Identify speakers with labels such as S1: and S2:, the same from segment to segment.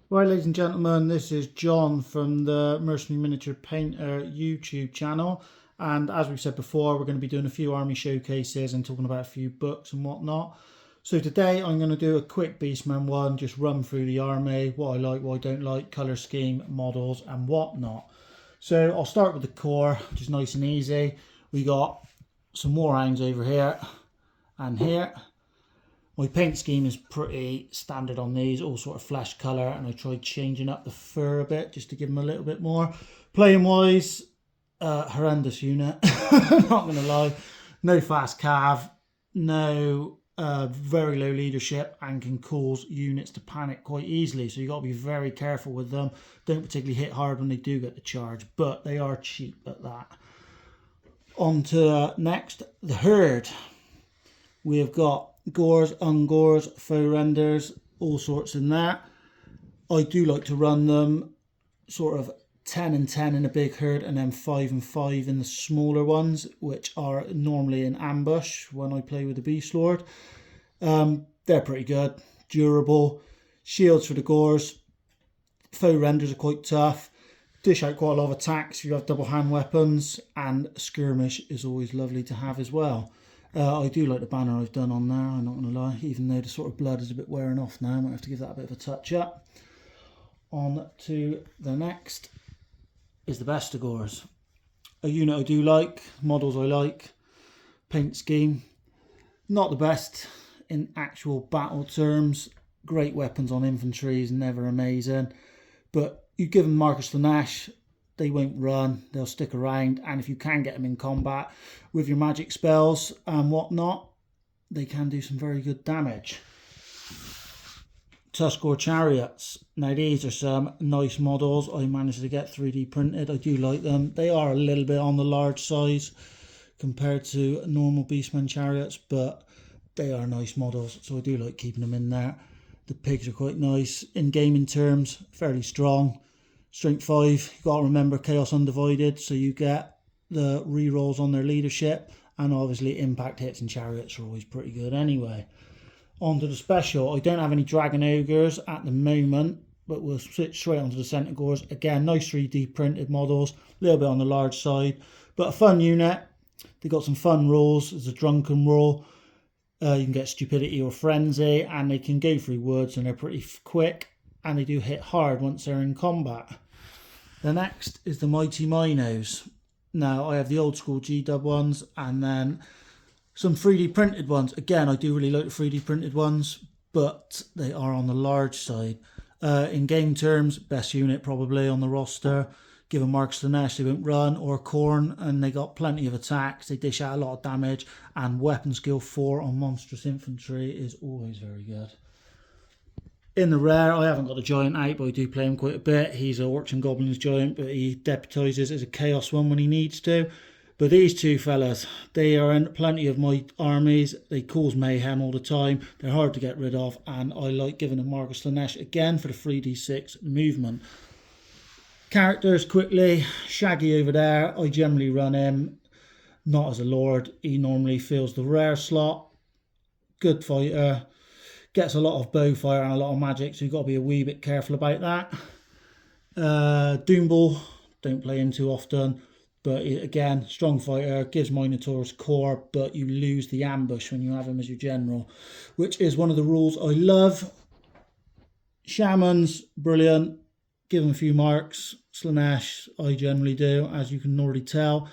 S1: Right, ladies and gentlemen, this is John from the Mercenary Miniature Painter YouTube channel, and as we've said before, we're going to be doing a few army showcases and talking about a few books and whatnot. So today I'm going to do a quick Beastmen one, just run through the army, what I like, what I don't like, colour scheme, models and whatnot. So I'll start with the core, just nice and easy. We got some warhounds over here and here. My paint scheme is pretty standard on these, all sort of flesh colour, and I tried changing up the fur a bit just to give them a little bit more. Playing wise, horrendous unit, not going to lie. No fast cav, no very low leadership, and can cause units to panic quite easily, so you've got to be very careful with them. Don't particularly hit hard when they do get the charge, but they are cheap at that. On to next, the herd. We have got gores, ungores, faux renders, all sorts in there. I do like to run them sort of 10 and 10 in a big herd, and then 5 and 5 in the smaller ones, which are normally in ambush when I play with the Beast Lord. They're pretty good, durable. Shields for the gores. Faux renders are quite tough. Dish out quite a lot of attacks if you have double hand weapons, and skirmish is always lovely to have as well. I do like the banner I've done on there, I'm not going to lie, even though the sort of blood is a bit wearing off now. I might have to give that a bit of a touch up. On to the next is the Bestigors. A unit I do like, models I like, paint scheme. Not the best in actual battle terms. Great weapons on infantry is never amazing. But you give them Marcus Lanash, they won't run, they'll stick around, and if you can get them in combat with your magic spells and whatnot, they can do some very good damage. Tuskor Chariots. Now these are some nice models I managed to get 3D printed. I do like them. They are a little bit on the large size compared to normal Beastmen chariots, but they are nice models, so I do like keeping them in there. The pigs are quite nice. In gaming terms, fairly strong. Strength 5, you've got to remember Chaos Undivided, so you get the rerolls on their leadership, and obviously impact hits and chariots are always pretty good anyway. On to the special. I don't have any Dragon Ogres at the moment, but we'll switch straight onto the Centaurs. Again, nice 3D printed models, a little bit on the large side, but a fun unit. They've got some fun rules. There's a drunken rule. You can get stupidity or frenzy, and they can go through woods, and they're pretty quick, and they do hit hard once they're in combat. The next is the Mighty Minos. Now, I have the old school G-Dub ones, and then some 3D printed ones. Again, I do really like the 3D printed ones, but they are on the large side. In game terms, best unit probably on the roster. Given Marcus Lanesh, they won't run, or Corn, and they got plenty of attacks. They dish out a lot of damage, and weapon skill 4 on monstrous infantry is always very good. In the rare, I haven't got a giant out, but I do play him quite a bit. He's a Orcs and Goblins giant, but he deputises as a chaos one when he needs to. But these two fellas, they are in plenty of my armies. They cause mayhem all the time. They're hard to get rid of, and I like giving them Marcus Lanesh again for the 3d6 movement. Characters quickly. Shaggy over there, I generally run him not as a lord. He normally fills the rare slot. Good fighter. Gets a lot of bow fire and a lot of magic, so you've got to be a wee bit careful about that. Doomball, don't play him too often, but again, strong fighter, gives Minotaur's core, but you lose the ambush when you have him as your general, which is one of the rules I love. Shamans, brilliant. Give them a few marks. Slanesh, I generally do, as you can already tell.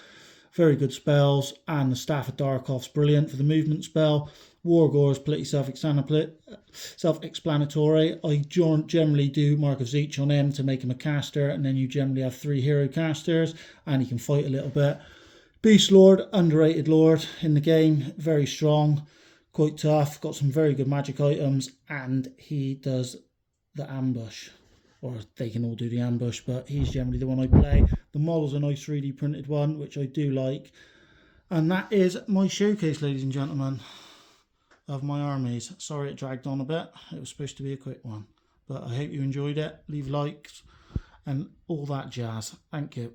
S1: Very good spells, and the Staff of Darkoff's brilliant for the movement spell. Wargore is pretty self-explanatory. I generally do Mark of Zeech on him to make him a caster, and then you generally have 3 hero casters, and he can fight a little bit. Beast Lord, underrated lord in the game, very strong, quite tough, got some very good magic items, and he does the ambush. Or they can all do the ambush, but he's generally the one I play. The model's a nice 3D printed one, which I do like. And that is my showcase, ladies and gentlemen, of my armies. Sorry it dragged on a bit. It was supposed to be a quick one. But I hope you enjoyed it. Leave likes and all that jazz. Thank you.